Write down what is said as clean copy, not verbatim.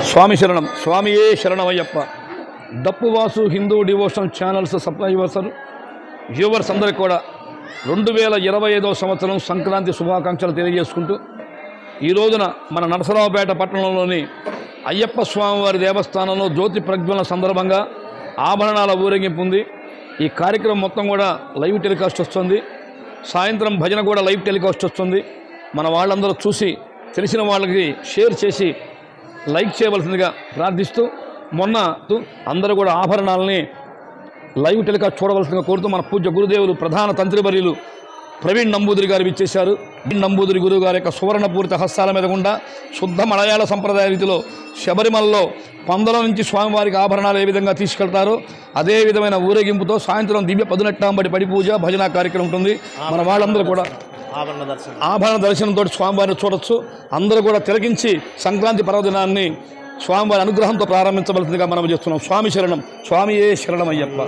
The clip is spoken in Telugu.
స్వామి శరణం. స్వామియే శరణమయ్యప్ప. దప్పువాసు Hindu devotion channels subscribers viewers అందరికీ కూడా 2025వ సంవత్సరం సంక్రాంతి శుభాకాంక్షలు తెలియజేసుకుంటూ ఈ రోజున మన నరసరావుపేట పట్టణంలోని అయ్యప్ప స్వామివారి దేవస్థానంలో జ్యోతి ప్రజ్వలన సందర్భంగా ఆభరణాల ఊరేగింపు ఉంది. ఈ కార్యక్రమం మొత్తం కూడా లైవ్ టెలికాస్ట్ వస్తుంది. సాయంత్రం భజన కూడా లైవ్ టెలికాస్ట్ వస్తుంది. మన వాళ్ళందరూ చూసి తెలిసిన వాళ్ళకి షేర్ చేసి లైక్ చేయవలసిందిగా ప్రార్థిస్తూ మొన్న అందరూ కూడా ఆభరణాలని లైవ్ టెలికాస్ట్ చూడవలసిందిగా కోరుతూ మన పూజ్య గురుదేవులు ప్రధాన తంత్రివర్యులు ప్రవీణ్ నంబూదిరి గారు ఇచ్చేశారు. నంబూదిరి గురువు గారి యొక్క సువర్ణపూరిత హస్తాల మీద గుండా శుద్ధ మలయాళ సంప్రదాయ రీతిలో శబరిమలలో పందల నుంచి స్వామివారికి ఆభరణాలు ఏ విధంగా తీసుకెళ్తారో అదే విధమైన ఊరేగింపుతో సాయంత్రం దివ్య పదునెట్టాంబడి పడి పూజ భజన కార్యక్రమం ఉంటుంది. మన వాళ్ళందరూ కూడా ఆభరణ దర్శనంతో స్వామివారిని చూడొచ్చు. అందరూ కూడా తిలకించి సంక్రాంతి పర్వదినాన్ని స్వామివారి అనుగ్రహంతో ప్రారంభించవలసిందిగా మనం చేస్తున్నాం. స్వామి శరణం. స్వామియే శరణమయ్యప్ప.